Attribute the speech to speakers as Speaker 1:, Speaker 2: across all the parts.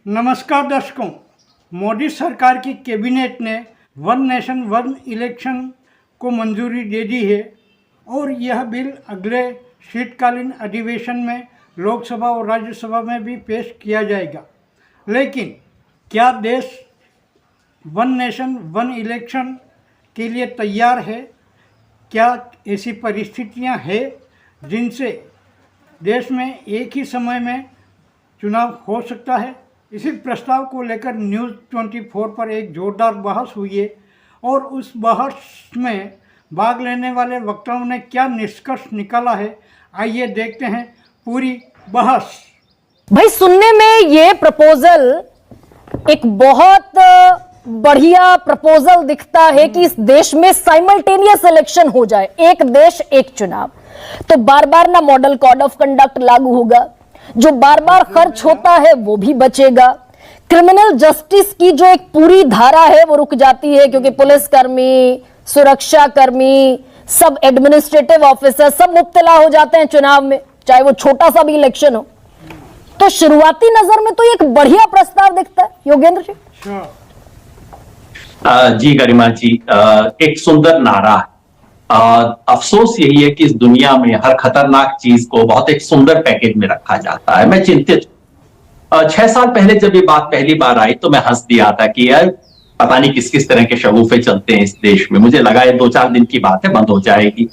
Speaker 1: नमस्कार दर्शकों, मोदी सरकार की कैबिनेट ने वन नेशन वन इलेक्शन को मंजूरी दे दी है और यह बिल अगले शीतकालीन अधिवेशन में लोकसभा और राज्यसभा में भी पेश किया जाएगा। लेकिन क्या देश वन नेशन वन इलेक्शन के लिए तैयार है? क्या ऐसी परिस्थितियां हैं जिनसे देश में एक ही समय में चुनाव हो सकता है? इसी प्रस्ताव को लेकर न्यूज़ 24 पर एक जोरदार बहस हुई है और उस बहस में भाग लेने वाले वक्ताओं ने क्या निष्कर्ष निकाला है, आइए देखते हैं पूरी बहस।
Speaker 2: भाई, सुनने में ये प्रपोजल एक बहुत बढ़िया प्रपोजल दिखता है कि इस देश में साइमल्टेनियस इलेक्शन हो जाए, एक देश एक चुनाव। तो बार बार ना मॉडल कोड ऑफ कंडक्ट लागू होगा, जो बार बार खर्च होता है वो भी बचेगा, क्रिमिनल जस्टिस की जो एक पूरी धारा है वो रुक जाती है, क्योंकि पुलिसकर्मी, सुरक्षा कर्मी, सब एडमिनिस्ट्रेटिव ऑफिसर सब मुब्तला हो जाते हैं चुनाव में, चाहे वो छोटा सा भी इलेक्शन हो। तो शुरुआती नजर में तो एक बढ़िया प्रस्ताव दिखता है। योगेंद्र जी।
Speaker 3: जी गरिमा जी, एक सुंदर नारा है। अफसोस यही है कि इस दुनिया में हर खतरनाक चीज को बहुत एक सुंदर पैकेज में रखा जाता है। मैं चिंतित 6 साल पहले जब ये बात पहली बार आई तो मैं हंस दिया था कि यार पता नहीं किस किस तरह के शगुफे चलते हैं इस देश में। मुझे लगा ये 2-4 दिन की बात है, बंद हो जाएगी।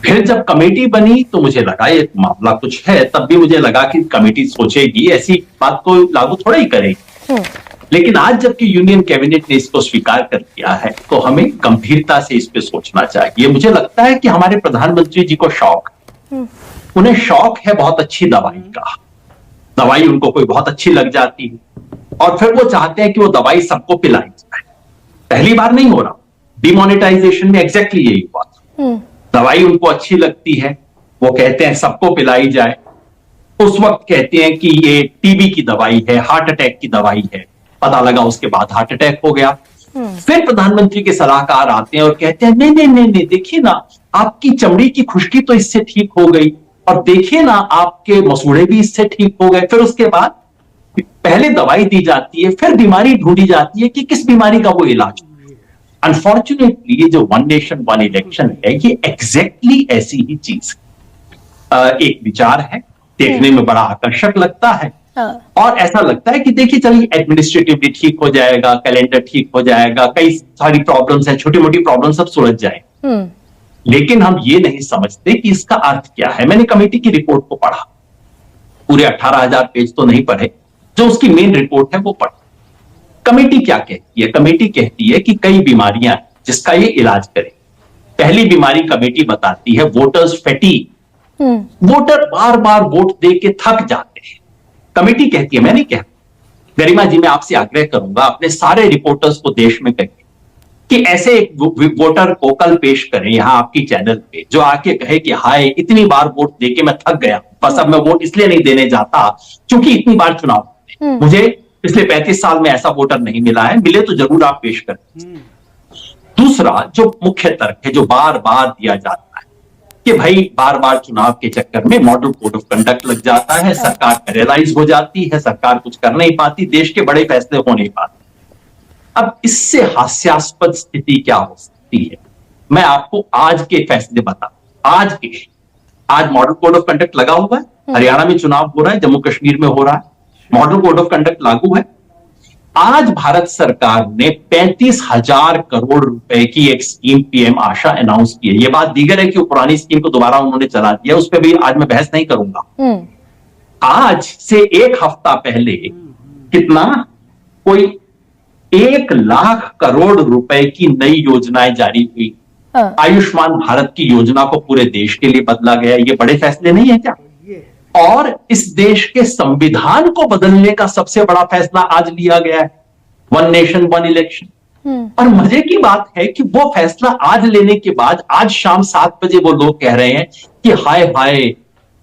Speaker 3: फिर जब कमेटी बनी तो मुझे लगा ये मामला कुछ है। तब भी मुझे लगा कि कमेटी सोचेगी, ऐसी बात को लागू थोड़ा ही करेगी। लेकिन आज जबकि यूनियन कैबिनेट ने इसको स्वीकार कर लिया है तो हमें गंभीरता से इस पे सोचना चाहिए। मुझे लगता है कि हमारे प्रधानमंत्री जी को शौक, उन्हें शौक है बहुत अच्छी दवाई का। दवाई उनको कोई बहुत अच्छी लग जाती है और फिर वो चाहते हैं कि वो दवाई सबको पिलाई जाए। पहली बार नहीं हो रहा, डिमोनेटाइजेशन में एग्जैक्टली यही हुआ। दवाई उनको अच्छी लगती है, वो कहते हैं सबको पिलाई जाए। उस वक्त कहते हैं कि ये टीबी की दवाई है, हार्ट अटैक की दवाई है। पता लगा उसके बाद हार्ट अटैक हो गया। फिर प्रधानमंत्री के सलाहकार आते हैं और कहते हैं नहीं नहीं नहीं नहीं, देखिए ना आपकी चमड़ी की खुश्की तो इससे ठीक हो गई, और देखिए ना आपके मसूड़े भी इससे ठीक हो गए। फिर उसके बाद पहले दवाई दी जाती है, फिर बीमारी ढूंढी जाती है कि किस बीमारी का वो इलाज। अनफॉर्चुनेटली ये जो वन नेशन वन इलेक्शन है ये एग्जैक्टली ऐसी ही चीज एक विचार है, देखने में बड़ा आकर्षक लगता है। और ऐसा लगता है कि देखिए चलिए एडमिनिस्ट्रेटिवली ठीक हो जाएगा, कैलेंडर ठीक हो जाएगा, कई सारी प्रॉब्लम्स हैं, छोटी मोटी प्रॉब्लम सब सुलझ जाए। लेकिन हम ये नहीं समझते कि इसका अर्थ क्या है। मैंने कमेटी की रिपोर्ट को पढ़ा, पूरे 18,000 पेज तो नहीं पढ़े, जो उसकी मेन रिपोर्ट है वो पढ़ा। कमेटी क्या कहती है? कमेटी कहती है कि कई बीमारियां जिसका ये इलाज करे। पहली बीमारी कमेटी बताती है वोटर्स फैटीग। वोटर बार बार वोट दे के थक जाते हैं। कमेटी कहती है, मैं नहीं कहता। गरिमा जी, मैं आपसे आग्रह करूंगा अपने सारे रिपोर्टर्स को देश में कहिए कि ऐसे एक वोटर को कल पेश करें यहां आपकी चैनल पे, जो आके कहे कि हाय इतनी बार वोट देके मैं थक गया, बस अब मैं वोट इसलिए नहीं देने जाता क्योंकि इतनी बार चुनाव मुझे पिछले 35 साल में ऐसा वोटर नहीं मिला है। मिले तो जरूर आप पेश करें। दूसरा जो मुख्य तर्क है जो बार बार दिया जाता है कि भाई बार बार चुनाव के चक्कर में मॉडल कोड ऑफ कंडक्ट लग जाता है, सरकार पैरालाइज हो जाती है, सरकार कुछ कर नहीं पाती, देश के बड़े फैसले हो नहीं पाते। अब इससे हास्यास्पद स्थिति क्या हो सकती है, मैं आपको आज के फैसले बताऊं। आज मॉडल कोड ऑफ कंडक्ट लगा हुआ है, हरियाणा में चुनाव हो रहा है, जम्मू कश्मीर में हो रहा है, मॉडल कोड ऑफ कंडक्ट लागू है। आज भारत सरकार ने 35,000 करोड़ रुपए की एक स्कीम पीएम आशा अनाउंस की है। ये बात दीगर है कि वो पुरानी स्कीम को दोबारा उन्होंने चला दिया, उस पर भी आज मैं बहस नहीं करूंगा। आज से एक हफ्ता पहले कितना कोई 1 लाख करोड़ रुपए की नई योजनाएं जारी हुई। आयुष्मान भारत की योजना को पूरे देश के लिए बदला गया। ये बड़े फैसले नहीं है क्या? और इस देश के संविधान को बदलने का सबसे बड़ा फैसला आज लिया गया है, वन नेशन वन इलेक्शन। और मजे की बात है कि वो फैसला आज लेने के बाद आज शाम 7 बजे वो लोग कह रहे हैं कि हाय हाय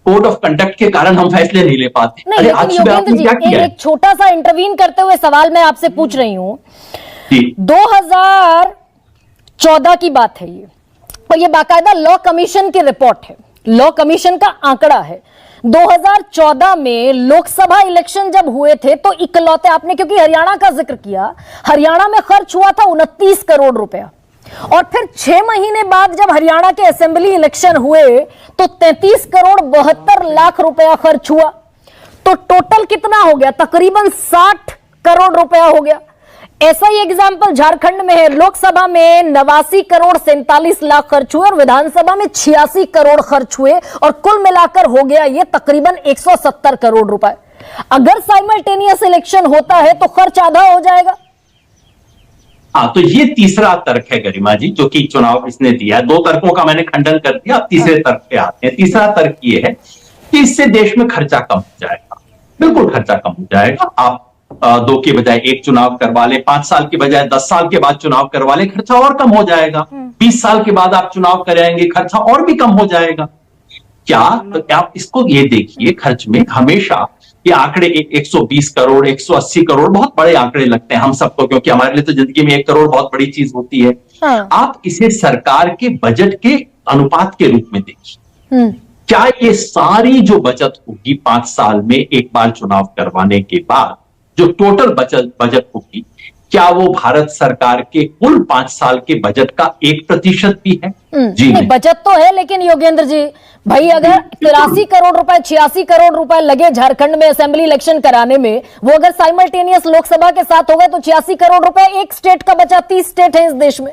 Speaker 3: कोड ऑफ कंडक्ट के कारण हम फैसले नहीं ले पाते।
Speaker 2: नहीं,
Speaker 3: अरे आज सुबह आपने क्या किया?
Speaker 2: एक छोटा सा इंटरवीन करते हुए सवाल मैं आपसे पूछ रही हूं। 2014 की बात है ये, और ये बाकायदा लॉ कमीशन की रिपोर्ट है, लॉ कमीशन का आंकड़ा है। 2014 में लोकसभा इलेक्शन जब हुए थे तो इकलौते, आपने क्योंकि हरियाणा का जिक्र किया, हरियाणा में खर्च हुआ था 29 करोड़ रुपया, और फिर 6 महीने बाद जब हरियाणा के असेंबली इलेक्शन हुए तो 33 करोड़ 72 लाख रुपया खर्च हुआ। तो टोटल कितना हो गया? तकरीबन 60 करोड़ रुपया हो गया। ऐसा ही एग्जाम्पल झारखंड में है। लोकसभा में 89 करोड़ 47 लाख खर्च हुए और विधानसभा में 86 करोड़ खर्च हुए, और कुल मिलाकर हो गया ये तकरीबन 170 करोड़ रुपए। अगर साइमल्टेनियस इलेक्शन होता है तो खर्च आधा हो जाएगा।
Speaker 3: हाँ, तो ये तीसरा तर्क है गरिमा जी, जो कि चुनाव इसने दिया है। 2 तर्कों का मैंने खंडन कर दिया, अब तीसरे तर्क पे आते हैं। तीसरा तर्क ये है कि इससे देश में खर्चा कम हो जाएगा। बिल्कुल खर्चा कम हो जाएगा। आप 2 के बजाय 1 चुनाव करवा ले, 5 साल के बजाय 10 साल के बाद चुनाव करवा ले, खर्चा और कम हो जाएगा। 20 साल के बाद आप चुनाव कराएंगे, खर्चा और भी कम हो जाएगा। क्या? तो आप इसको ये देखिए, खर्च में हमेशा ये आंकड़े 120 करोड़ 180 करोड़ बहुत बड़े आंकड़े लगते हैं हम सबको, क्योंकि हमारे लिए तो जिंदगी में 1 करोड़ बहुत बड़ी चीज होती है। आप इसे सरकार के बजट के अनुपात के रूप में देखिए। क्या ये सारी जो बचत होगी 5 साल में एक बार चुनाव करवाने के बाद, जो टोटल बजट होगी, क्या वो भारत सरकार के कुल 5 साल के बजट का 1% भी है? जी नहीं।
Speaker 2: बचत तो है, लेकिन योगेंद्र जी भाई, अगर 83 करोड़ रुपए 86 करोड़ रुपए लगे झारखंड में असेंबली इलेक्शन कराने में, वो अगर साइमल्टेनियस लोकसभा के साथ हो गए तो 86 करोड़ रुपए एक स्टेट का बचा। 30 स्टेट है इस देश में।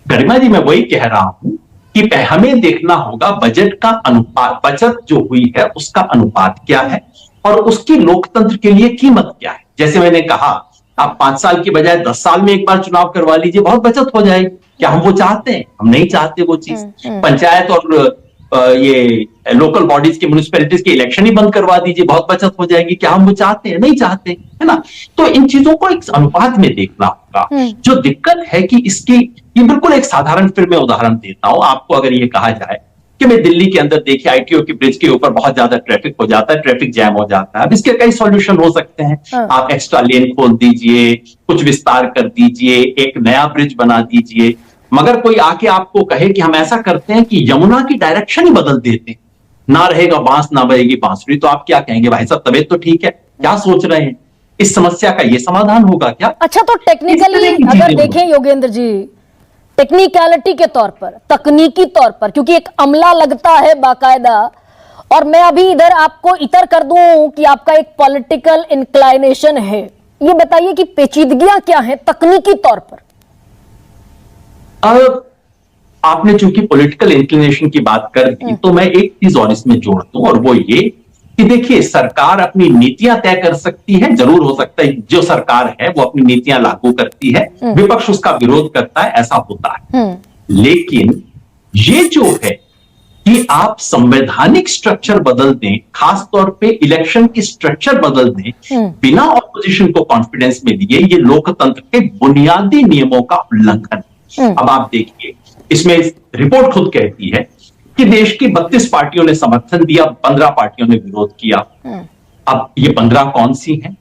Speaker 3: गरिमा जी, मैं वही कह रहा हूं कि हमें देखना होगा बजट का अनुपात, बचत जो हुई है उसका अनुपात क्या है और उसकी लोकतंत्र के लिए कीमत क्या है। जैसे मैंने कहा, आप 5 साल की बजाय 10 साल में एक बार चुनाव करवा लीजिए, बहुत बचत हो जाएगी। क्या हम वो चाहते हैं? हम नहीं चाहते वो चीज। पंचायत और ये लोकल बॉडीज के, म्युनिसिपैलिटीज के इलेक्शन ही बंद करवा दीजिए, बहुत बचत हो जाएगी। क्या हम वो चाहते हैं? नहीं चाहते, है ना। तो इन चीजों को एक अनुपात में देखना होगा। जो दिक्कत है कि इसकी, ये बिल्कुल एक साधारण, फिर मैं उदाहरण देता हूं आपको। अगर ये कहा जाए कि मैं दिल्ली के अंदर देखिए ITO की ब्रिज के ऊपर बहुत ज्यादा ट्रैफिक हो जाता है, ट्रैफिक जैम हो जाता है। अब इसके कई सॉल्यूशन हो सकते हैं। आप एक्स्ट्रा लेन खोल दीजिए, कुछ विस्तार कर दीजिए, एक नया ब्रिज बना दीजिए। मगर कोई आके आपको कहे कि हम ऐसा करते हैं कि यमुना की डायरेक्शन ही बदल देते हैं, ना रहेगा बांस ना बजेगी बांसुरी, तो आप क्या कहेंगे? भाई साहब, तबीयत तो ठीक है, क्या सोच रहे हैं? इस समस्या का ये समाधान होगा क्या?
Speaker 2: अच्छा, तो टेक्निकली अगर देखें योगेंद्र जी, टेक्निकलिटी के तौर पर, तकनीकी तौर पर, क्योंकि एक अमला लगता है बाकायदा, और मैं अभी इधर आपको इतर कर दूं कि आपका एक पॉलिटिकल इंक्लाइनेशन है, ये बताइए कि पेचीदगियां क्या हैं तकनीकी तौर पर?
Speaker 3: आपने चूंकि पॉलिटिकल इंक्लिनेशन की बात कर दी, तो मैं एक चीज और इसमें जोड़ दूं, और वो ये कि देखिए, सरकार अपनी नीतियां तय कर सकती है। जरूर हो सकता है जो सरकार है वो अपनी नीतियां लागू करती है, विपक्ष उसका विरोध करता है, ऐसा होता है। लेकिन ये जो है कि आप संवैधानिक स्ट्रक्चर बदल दें, खासतौर पे इलेक्शन की स्ट्रक्चर बदल दें, बिना ऑपोजिशन को कॉन्फिडेंस में लिए, ये लोकतंत्र के बुनियादी नियमों का उल्लंघन। अब आप देखिए, इसमें रिपोर्ट खुद कहती है कि देश की 32 पार्टियों ने समर्थन दिया, 15 पार्टियों ने विरोध किया। अब ये 15 कौन सी हैं?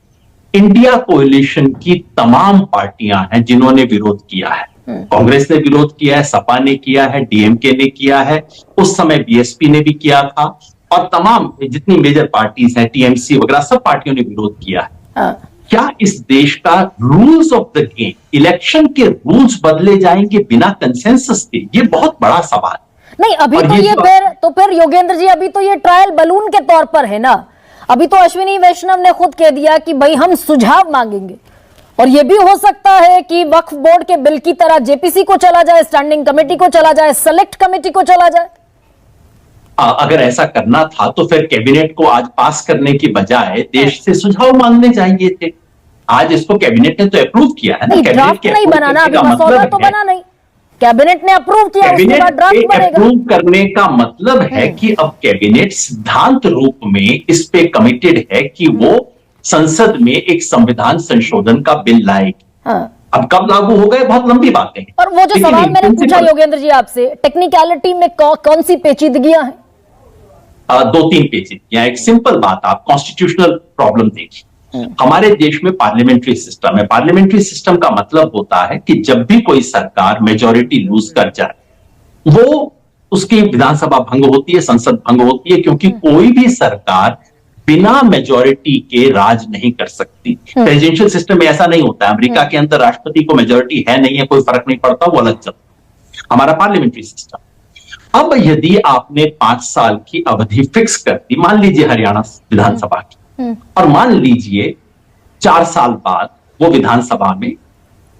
Speaker 3: इंडिया कोएलिशन की तमाम पार्टियां हैं जिन्होंने विरोध किया है। कांग्रेस ने विरोध किया है, सपा ने किया है, DMK ने किया है, उस समय BSP ने भी किया था, और तमाम जितनी मेजर पार्टीज हैं, TMC वगैरह, सब पार्टियों ने विरोध किया है। क्या इस देश का rules of the game, election के रूल्स बदले जाएंगे बिना कंसेंसस के? ये बहुत बड़ा सवाल
Speaker 2: नहीं। अभी तो ये फिर योगेंद्र जी, अभी तो ये ट्रायल बलून के तौर पर है ना। अभी तो अश्विनी वैष्णव ने खुद कह दिया कि भाई हम सुझाव मांगेंगे, और ये भी हो सकता है कि वक्फ बोर्ड के बिल की तरह JPC को चला जाए, स्टैंडिंग कमेटी को चला जाए, सेलेक्ट कमेटी को चला जाए।
Speaker 3: अगर ऐसा करना था तो फिर कैबिनेट को आज पास करने की बजाय देश से सुझाव मांगने चाहिए थे। आज इसको कैबिनेट ने तो अप्रूव किया है ना।
Speaker 2: ड्राफ्ट नहीं बनाना, अभी मसौदा तो बना नहीं, कैबिनेट ने अप्रूव किया, उसके बाद ड्राफ्ट बनेगा।
Speaker 3: अप्रूव करने का मतलब है कि अब कैबिनेट सिद्धांत रूप में इस पे कमिटेड है कि वो संसद में एक संविधान संशोधन का बिल लाएगी। अब कब लागू हो गए, बहुत लंबी बातें हैं।
Speaker 2: और वो जो सवाल मैंने पूछा योगेंद्र जी आपसे, टेक्निकलिटी में कौन सी पेचीदगियां हैं?
Speaker 3: 2-3 पेचीदगियां। एक सिंपल बात, आप कॉन्स्टिट्यूशनल प्रॉब्लम देखिए। हमारे देश में पार्लियामेंट्री सिस्टम है। पार्लियामेंट्री सिस्टम का मतलब होता है कि जब भी कोई सरकार मेजॉरिटी लूज कर जाए, वो उसकी विधानसभा भंग होती है, संसद भंग होती है, क्योंकि कोई भी सरकार बिना मेजोरिटी के राज नहीं कर सकती। प्रेसिडेंशियल सिस्टम में ऐसा नहीं होता है। अमेरिका के अंदर राष्ट्रपति को मेजोरिटी है नहीं है कोई फर्क नहीं पड़ता, वो अलग चलता। हमारा पार्लियामेंट्री सिस्टम। अब यदि आपने 5 साल की अवधि फिक्स कर दी, मान लीजिए हरियाणा विधानसभा की, और मान लीजिए 4 साल बाद वो विधानसभा में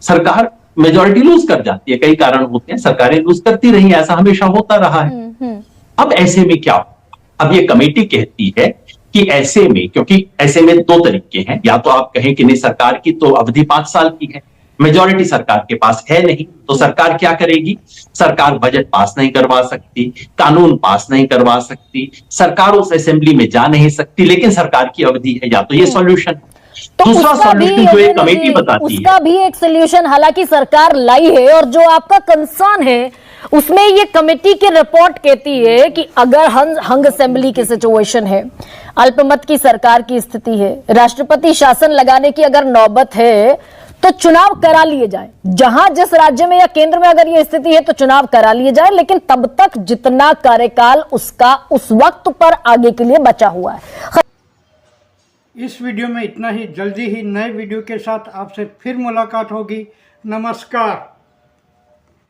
Speaker 3: सरकार मेजोरिटी लूज कर जाती है, कई कारण होते हैं, सरकारें लूज करती रही, ऐसा हमेशा होता रहा है। अब ऐसे में क्या होगा? अब ये कमेटी कहती है कि ऐसे में, क्योंकि ऐसे में 2 तरीके हैं, या तो आप कहें कि नहीं सरकार की तो अवधि 5 साल की है, मेजोरिटी सरकार के पास है नहीं, तो सरकार क्या करेगी? सरकार बजट पास नहीं करवा सकती, कानून पास नहीं करवा सकती, सरकार उस असेंबली में जा नहीं सकती, लेकिन सरकार की अवधि है, या तो ये सॉल्यूशन।
Speaker 2: तो
Speaker 3: दूसरा
Speaker 2: उसका भी
Speaker 3: सॉल्यूशन जो एक कमेटी बताती है,
Speaker 2: उसका भी एक सोल्यूशन हालांकि सरकार लाई है, और जो आपका कंसर्न है उसमें ये कमेटी की रिपोर्ट कहती है कि अगर हंग असेंबली की सिचुएशन है, अल्पमत की सरकार की स्थिति है, राष्ट्रपति शासन लगाने की अगर नौबत है, तो चुनाव करा लिए जाए। जहां जिस राज्य में या केंद्र में अगर ये स्थिति है तो चुनाव करा लिए जाए, लेकिन तब तक जितना कार्यकाल उसका उस वक्त पर आगे के लिए बचा हुआ है।
Speaker 1: इस वीडियो में इतना ही। जल्दी ही नए वीडियो के साथ आपसे फिर मुलाकात होगी। नमस्कार।